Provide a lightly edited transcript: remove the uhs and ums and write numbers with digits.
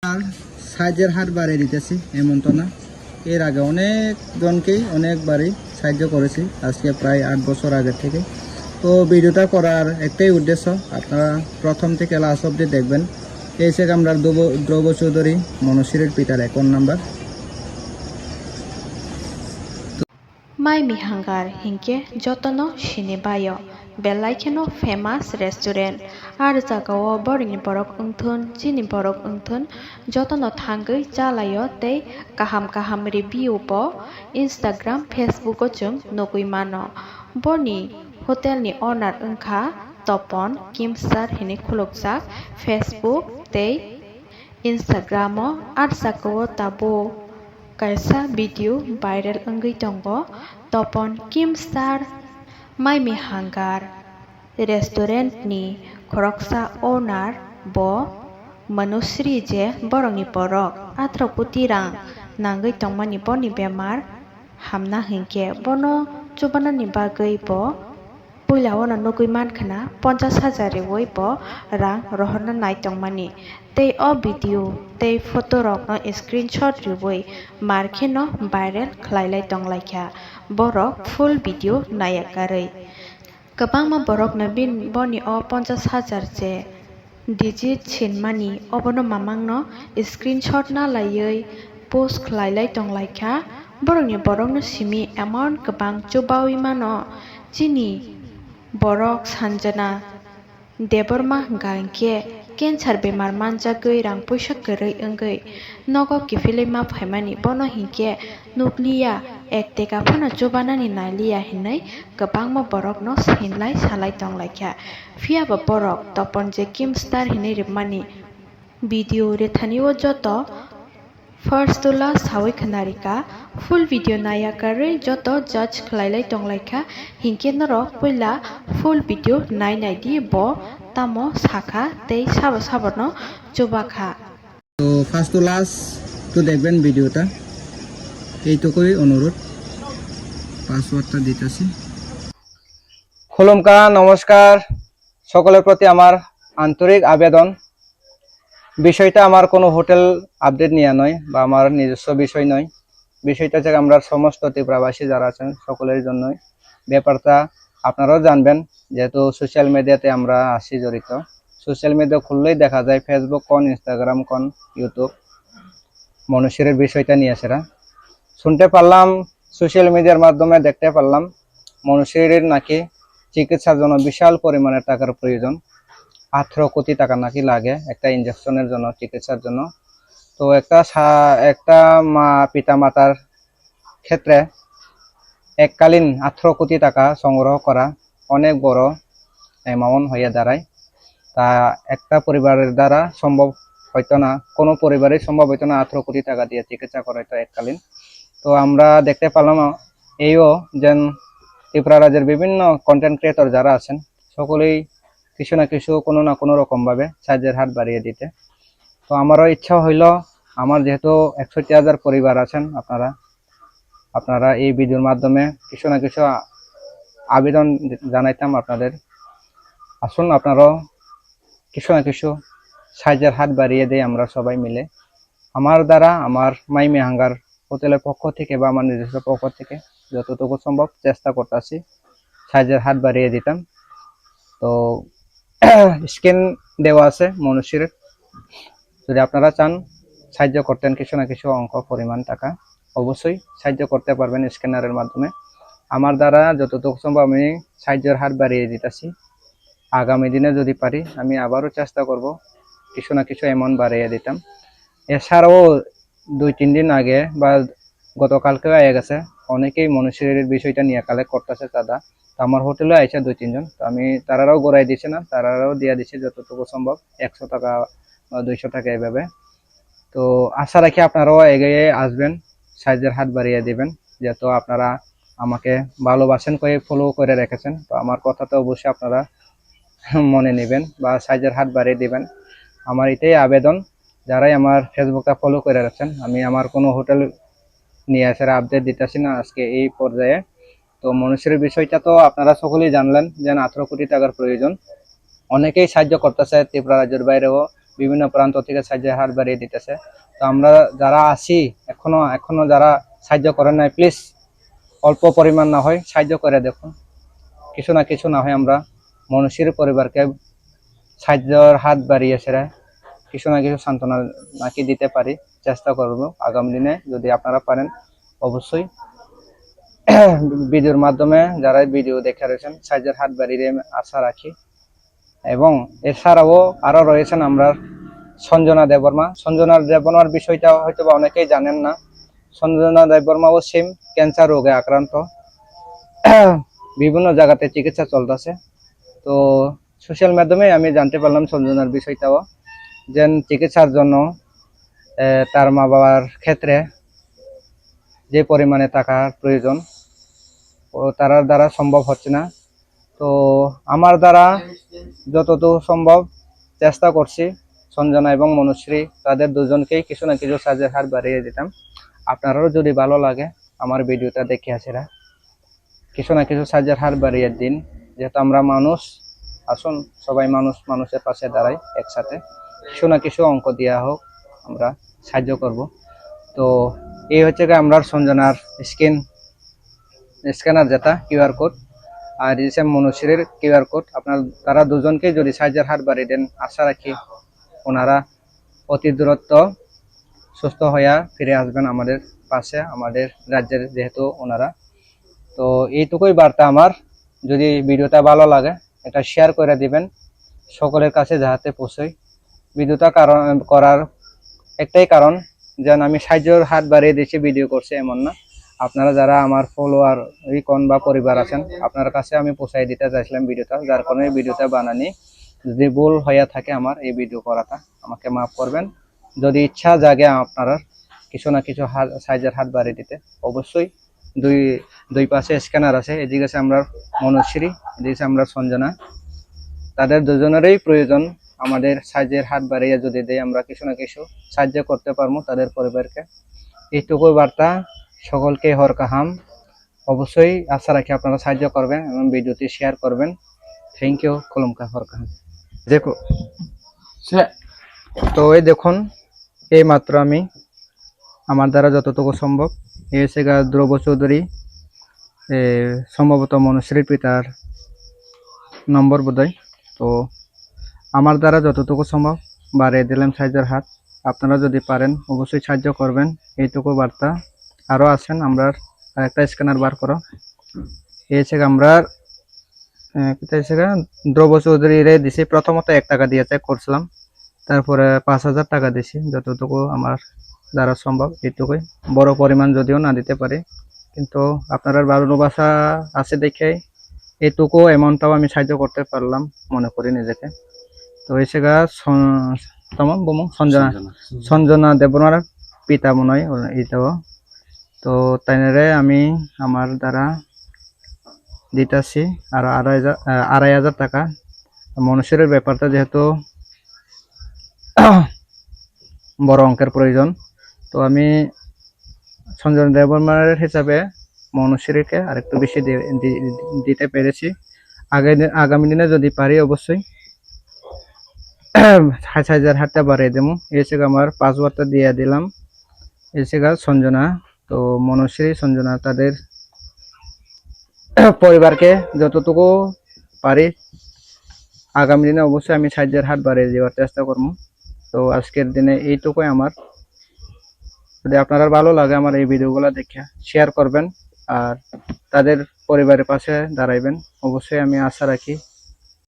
আর সাহায্যের হাত বাড়িয়ে দিতেছি এমন তো না, এর আগে অনেকজনকেই অনেকবারই সাহায্য করেছি, আজকে প্রায় 8 বছর আগের থেকে। তো ভিডিওটা করার একটাই উদ্দেশ্য, আপনারা প্রথম থেকে লাস্ট অবধি দেখবেন। এই সে আমরা ধ্রুব চৌধুরী মনশিরের পিতার account number. Mai mihangar hingke jotono shinibayo belaikeno famous restaurant ar jagao borini borok ungthun chini borok ungthun jotono thangui chalayo tei kaham review bo Instagram Facebook o chung nogui mano boni hotel ni owner ungkha Topon Kimsar hini khulukjak Facebook tei Instagram o ar jagao tabo kaisa video viral ongui tongo Topon Kimstar Mai mihangar restaurant ni khoroksa owner bo Manusri je borokni borok 18 koটি rang nangui tongmani boni bemar hamna hingke bono chubanani bagui bo puilao nogui mankhana 50,000 reoi bo rang rohorna nai tongmani tei o video tei photo rok no screenshot reoi markhe no viral khlailai tonglaikha borok full video nayakarei kwbangma borok no boni o 50,000 je digit sinmani obono mamang no screenshot na laioi post khlailai tonglaikha borok no simi amount kwbang chubawi mano chini borok sanjana deborma hingke cancer bemar manjagui rang puisa kwrui ongui nogo kifilai ma phaimani bono hingke nukliya ek teka phano chubanani nailia hinai kwbangma borok no sinlai salai tonglaikha phiaba borok Topon je Kimstar hinai rwmani video rethani o joto first to last sawi khnarika full video nayakarui joto judge khlailai tonglaikha hingke norok puila full video nai di bo tamo sakha tei sabo no chubakha। তো first to last তো দেখবেন ভিডিওটা, এইটুকুই অনুরোধ। পাসওয়ার্ডটা দিতেছি। খুলুমকা নমস্কার, সকলের প্রতি আমার আন্তরিক আবেদন। বিষয়টা আমার কোনো হোটেল আপডেট নিয়ে নয় বা আমার নিজস্ব বিষয় নয়, বিষয়টা যে আমরা সমস্ত ত্রিপুরাবাসী যারা আছেন সকলের জন্যই। ব্যাপারটা আপনারাও জানবেন, যেহেতু সোশ্যাল মিডিয়াতে আমরা আছি জড়িত। সোশ্যাল মিডিয়া খুললেই দেখা যায় ফেসবুক কোন, ইনস্টাগ্রাম কোন, ইউটিউব মনুষ্যের বিষয়টা নিয়ে সেরা শুনতে পারলাম, সোশ্যাল মিডিয়ার মাধ্যমে দেখতে পারলাম মনুষ্যের নাকি চিকিৎসার জন্য বিশাল পরিমাণের টাকার প্রয়োজন। 18 কোটি টাকা নাকি লাগে একটা ইনজেকশনের জন্য, চিকিৎসার জন্য। তো একটা পিতা মাতার ক্ষেত্রে এককালীন 18 কোটি টাকা সংগ্রহ করা অনেক বড় অ্যামাউন্ট হয়ে দাঁড়ায়। তা একটা পরিবারের দ্বারা সম্ভব হয়তো না, কোনো পরিবারের সম্ভব হয়তো না 18 কোটি টাকা দিয়ে চিকিৎসা করা হয়তো এককালীন। তো আমরা দেখতে পেলাম এইও যেন ত্রিপুরা রাজ্যের বিভিন্ন কন্টেন্ট ক্রিয়েটর যারা আছেন সকলেই কিছু না কিছু কোনো না কোনো রকম ভাবে সাহায্যের হাত বাড়িয়ে দিতে। তো আমারও ইচ্ছা হইল, আমার যেহেতু 61,000 পরিবার আছেন, আপনারা এই ভিডিওর মাধ্যমে কিছু না কিছু আবেদন জানাইতাম আপনাদের। আসুন আপনারাও কিছু না কিছু সাহায্যের হাত বাড়িয়ে দেয় আমরা সবাই মিলে। আমার দ্বারা, আমার মাই মিহাঙ্গার হোটেলের পক্ষ থেকে বা আমার নিজস্ব পক্ষ থেকে যতটুকু সম্ভব চেষ্টা করতেছি সাহায্যের হাত বাড়িয়ে দিতাম। তো স্ক্রিন দেওয়া আছে মনুষ্যের, যদি আপনারা চান সাহায্য করতেন কিছু না কিছু অঙ্ক পরিমাণ টাকা, অবশ্যই সাহায্য করতে পারবেন স্ক্যানারের মাধ্যমে। আমার দ্বারা যতটুকু সম্ভব আমি সাহায্যের হাত বাড়িয়ে দিতেছি। আগামী দিনে যদি পারি আমি আবারও চেষ্টা করব কিছু না কিছু অ্যামাউন্ট বাড়িয়ে দিতাম। এছাড়াও 2-3 দিন আগে বা গতকালকে হয়ে গেছে অনেকেই মনুষ্যের বিষয়টা নিয়ে কালেক্ট করতেছে চাঁদা। তো আমার হোটেলে আইসা 2-3 জন, তো আমি তারাও গড়াই দিছি না, তারাও দিয়ে দিচ্ছি যতটুকু সম্ভব, 100 টাকা বা 200 টাকা এইভাবে। তো আশা রাখি আপনারাও এগিয়ে আসবেন, সাহায্যের হাত বাড়িয়ে দিবেন, যেহেতু আপনারা আমাকে ভালোবাসেন করে ফলো করে রেখেছেন। তো আমার কথাটা অবশ্যই আপনারা মনে নেবেন বা সাহায্যের হাত বাড়িয়ে দিবেন। আমার এটাই আবেদন, যারাই আমার ফেসবুকটা ফলো করে রাখছেন। আমি আমার কোনো হোটেল নিয়ে আসার আপডেট দিতেছি না আজকে এই পর্যায়ে। তো মনুষ্যের বিষয়টা তো আপনারা সকলেই জানলেন যে 18 কোটি টাকার প্রয়োজন। অনেকেই সাহায্য করতেছে ত্রিপুরা রাজ্যের বাইরেও, বিভিন্ন প্রান্ত থেকে সাহায্যের হাত বাড়িয়ে দিতেছে। তো আমরা যারা আছি এখনো যারা সাহায্য করেন নাই, প্লিজ অল্প পরিমাণ না হয় সাহায্য করে দেখুন। কিছু না কিছু না হয় আমরা মনুষ্যের পরিবারকে সাহায্যের হাত বাড়িয়ে সেরা কিছু না কিছু সান্ত্বনা নাকি দিতে পারি, চেষ্টা করব আগামী দিনে। যদি আপনারা পারেন অবশ্যই ভিডিওর মাধ্যমে যারা ভিডিও দেখে রয়েছেন সাহায্যের হাত বাড়িয়ে আশা রাখি। এবং এছাড়াও আরো রয়েছেন আমরা সঞ্জনা দেববর্মা। সঞ্জনা দেববর্মার বিষয়টা হয়তো বা অনেকেই জানেন না। সঞ্জনা দেববর্মাও সেম ক্যান্সার রোগে আক্রান্ত, বিভিন্ন জায়গাতে চিকিৎসা চলতেছে। তো সোশ্যাল মাধ্যমে আমি জানতে পারলাম সঞ্জনার বিষয়টাও, যে চিকিৎসার জন্য তার মা বাবার ক্ষেত্রে যে পরিমাণে টাকার প্রয়োজন ও তার দ্বারা সম্ভব হচ্ছে না। তো আমার দ্বারা যতটুকু সম্ভব চেষ্টা করছি সঞ্জনা এবং মনুশ্রী তাদের দুজনকেই কিছু না কিছু সাহায্যের হাত বাড়িয়ে দিতাম। আপনারাও যদি ভালো লাগে আমার ভিডিওটা দেখে আসেরা কিছু না কিছু সাহায্যের হাত বাড়িয়ে দিন, যেহেতু আমরা মানুষ। আসুন সবাই মানুষের পাশে দাঁড়াই একসাথে, কিছু না কিছু অঙ্ক দেওয়া হোক, আমরা সাহায্য করব। তো এই হচ্ছে আমরা সঞ্জনার স্ক্যানার, যেটা কিউআর কোড, আর দিয়েছে মনুষ্যের কিউআর কোড। আপনার তারা দুজনকে যদি সাহায্যের হাত বাড়িয়ে দেন, আশা রাখি ওনারা অতি দূরত্ব সুস্থ হইয়া ফিরে আসবেন আমাদের পাশে, আমাদের রাজ্যের যেহেতু ওনারা। তো এইটুকুই বার্তা আমার। যদি ভিডিওটা ভালো লাগে এটা শেয়ার করে দিবেন সকলের কাছে যাতে পৌঁছয়। ভিডিওটা করার একটাই কারণ, যেন আমি সাহায্যের হাত বাড়িয়ে দিচ্ছি ভিডিও করছি এমন না। আপনারা যারা আমার ফলোয়ার ইকন বা পরিবার আছেন আপনার কাছে আমি পৌঁছাই দিতে চাইছিলাম ভিডিওটা, যার কারণে ভিডিওটা বানানি। যদি ভুল হইয়া থাকে আমার এই ভিডিও করাটা, আমাকে মাফ করবেন। যদি ইচ্ছা জাগে আপনারা কিছু না কিছু সাহায্যের হাত বাড়িয়ে দিতে, অবশ্যই দুই পাশে স্ক্যানার আছে, এদিকে আছে আমরা মনুশ্রী, এদিকে আমরা সঞ্জনা। তাদের দুজনেরই প্রয়োজন আমাদের সাহায্যের হাত বাড়িয়ে যদি দেয় আমরা কিছু না কিছু সাহায্য করতে পারবো তাদের পরিবারকে। এইটুকু বার্তা সকলকে হর কাহাম। অবশ্যই আশা রাখি আপনারা সাহায্য করবেন এবং ভিডিওটি শেয়ার করবেন। Thank you. কলমকা হর কাহাম। দেখো তো এই দেখুন, এই মাত্র আমি আমার দ্বারা যতটুকু সম্ভব, এসে ধ্রুব চৌধুরী সম্ভবত মনুশ্রীর পিতার নম্বর বোধহয়। তো আমার দ্বারা যতটুকু সম্ভব বাড়িয়ে দিলাম সাহায্যের হাত। আপনারা যদি পারেন অবশ্যই সাহায্য করবেন, এইটুকু বার্তা। আরও আছেন আমরা আরেকটা স্ক্যানার বার করো। এই হচ্ছে আমরা ধ্রুব চৌধুরী রে দিছি। প্রথমত 1 টাকা দিয়ে চেক করছিলাম, তারপরে 5000 টাকা দিছি। যতটুকু আমার দ্বারা সম্ভব এইটুকুই, বড় পরিমাণ যদিও না দিতে পারি, কিন্তু আপনারা ভালোবাসা আছে দেখে এইটুকু অ্যামাউন্টটাও আমি সাহায্য করতে পারলাম মনে করি নিজেকে। তো এসে সঞ্জনা দেবনার পিতা মনে হয় এইটাও। তো তাইনারে আমি আমার দ্বারা দিতেছি আর 2500 টাকা। মনুষ্যের ব্যাপারটা যেহেতু বড় অঙ্কের প্রয়োজন, তো আমি সঞ্জনা দেববর্মার হিসাবে মনুষ্যকে আরেকটু বেশি দিতে পেরেছি। আগামী দিনে যদি পারি অবশ্যই 6000 হাতটা বাড়িয়ে দেবো। এসে আমার পাসওয়ার্ডটা দিয়ে দিলাম। এসে সঞ্জনা, তো মনুশ্রী সঞ্জনা তাদের পরিবারকে যতটুকু পারি আগামী দিনে অবশ্যই আমি সাহায্যের হাত বাড়িয়ে দেওয়ার চেষ্টা করবো। তো আজকের দিনে এইটুকুই আমার। যদি আপনারা ভালো লাগে আমার এই ভিডিওগুলো দেখে শেয়ার করবেন আর তাদের পরিবারের পাশে দাঁড়াইবেন, অবশ্যই আমি আশা রাখি।